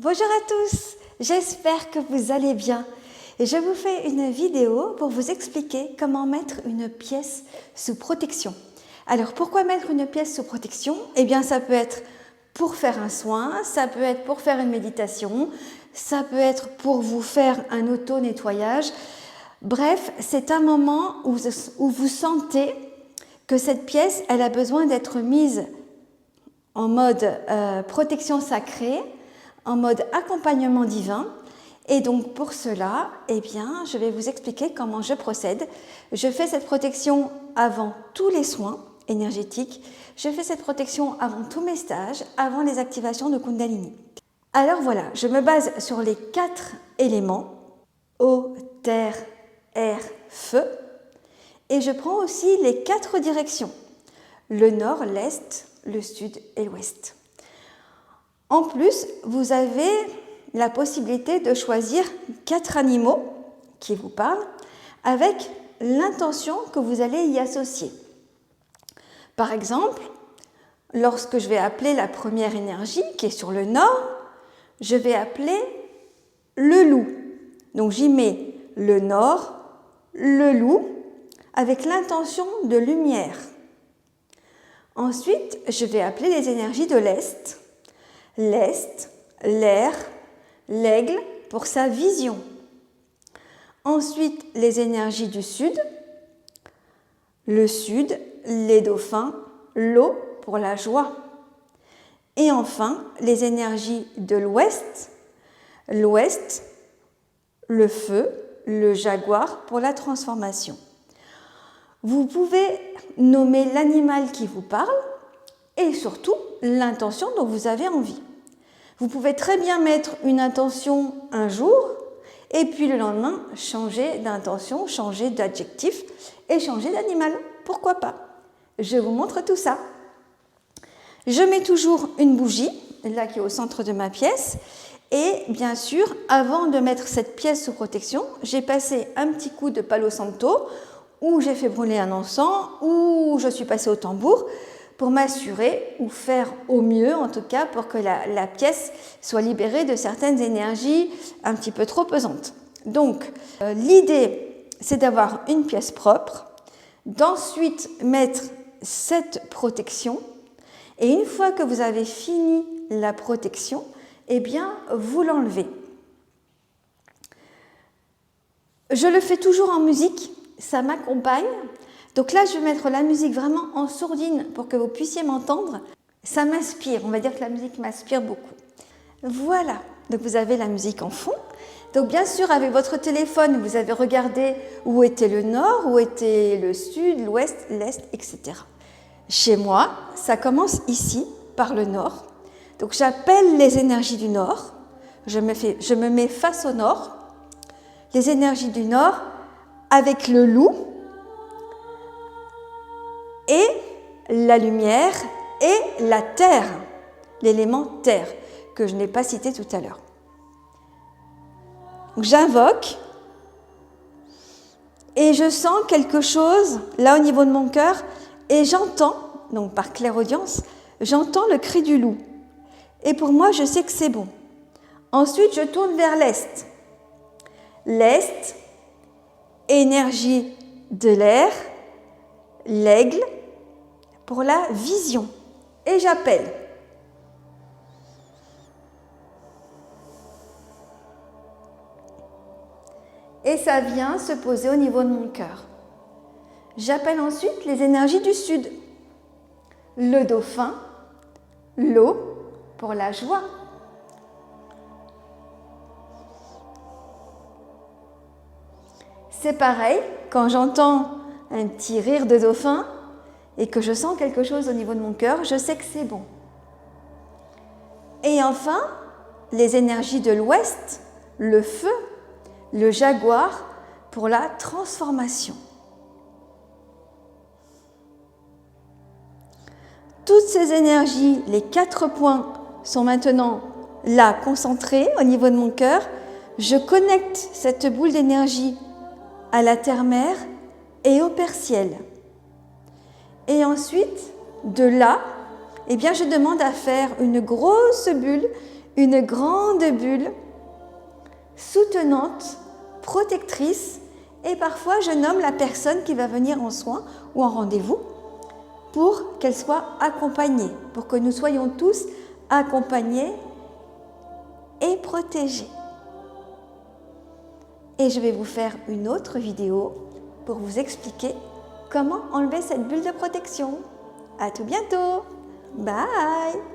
Bonjour à tous, j'espère que vous allez bien. Et je vous fais une vidéo pour vous expliquer comment mettre une pièce sous protection. Alors pourquoi mettre une pièce sous protection? Eh bien ça peut être pour faire un soin, ça peut être pour faire une méditation, ça peut être pour vous faire un auto-nettoyage. Bref, c'est un moment où vous sentez que cette pièce, elle a besoin d'être mise en mode protection sacrée, en mode accompagnement divin. Et donc pour cela, eh bien, je vais vous expliquer comment je procède. Je fais cette protection avant tous les soins énergétiques. Je fais cette protection avant tous mes stages, avant les activations de Kundalini. Alors voilà, je me base sur les 4 éléments, eau, terre, air, feu. Et je prends aussi les 4 directions, le nord, l'est, le sud et l'ouest. En plus, vous avez la possibilité de choisir 4 animaux qui vous parlent avec l'intention que vous allez y associer. Par exemple, lorsque je vais appeler la première énergie qui est sur le nord, je vais appeler le loup. Donc j'y mets le nord, le loup, avec l'intention de lumière. Ensuite, je vais appeler les énergies de l'est, l'air, l'aigle pour sa vision. Ensuite, les énergies du sud, le sud, les dauphins, l'eau pour la joie. Et enfin, les énergies de l'ouest, l'ouest, le feu, le jaguar pour la transformation. Vous pouvez nommer l'animal qui vous parle et surtout l'intention dont vous avez envie. Vous pouvez très bien mettre une intention un jour et puis le lendemain changer d'intention, changer d'adjectif et changer d'animal. Pourquoi pas? Je vous montre tout ça. Je mets toujours une bougie, là qui est au centre de ma pièce. Et bien sûr, avant de mettre cette pièce sous protection, j'ai passé un petit coup de Palo Santo, ou j'ai fait brûler un encens, ou je suis passée au tambour pour m'assurer, ou faire au mieux en tout cas, pour que la pièce soit libérée de certaines énergies un petit peu trop pesantes. Donc, l'idée, c'est d'avoir une pièce propre, d'ensuite mettre cette protection, et une fois que vous avez fini la protection, eh bien, vous l'enlevez. Je le fais toujours en musique, ça m'accompagne. Donc là, je vais mettre la musique vraiment en sourdine pour que vous puissiez m'entendre. Ça m'inspire, on va dire que la musique m'inspire beaucoup. Voilà, donc vous avez la musique en fond. Donc bien sûr, avec votre téléphone, vous avez regardé où était le nord, où était le sud, l'ouest, l'est, etc. Chez moi, ça commence ici, par le nord. Donc j'appelle les énergies du nord, je me mets face au nord, les énergies du nord avec le loup et la lumière et la terre, l'élément terre que je n'ai pas cité tout à l'heure. J'invoque et je sens quelque chose là au niveau de mon cœur et j'entends, donc par clairaudience, j'entends le cri du loup. Et pour moi, je sais que c'est bon. Ensuite, je tourne vers l'est. L'est, énergie de l'air, l'aigle, pour la vision. Et j'appelle. Et ça vient se poser au niveau de mon cœur. J'appelle ensuite les énergies du sud. Le dauphin, l'eau, pour la joie. C'est pareil, quand j'entends un petit rire de dauphin et que je sens quelque chose au niveau de mon cœur, je sais que c'est bon. Et enfin, les énergies de l'ouest, le feu, le jaguar pour la transformation. Toutes ces énergies, les 4 points, sont maintenant là, concentrés au niveau de mon cœur. Je connecte cette boule d'énergie à la terre-mère et au Père Ciel. Et ensuite, de là, eh bien, je demande à faire une grosse bulle, une grande bulle soutenante, protectrice, et parfois je nomme la personne qui va venir en soins ou en rendez-vous pour qu'elle soit accompagnée, pour que nous soyons tous accompagnés et protégés. Et je vais vous faire une autre vidéo pour vous expliquer comment enlever cette bulle de protection. À tout bientôt. Bye.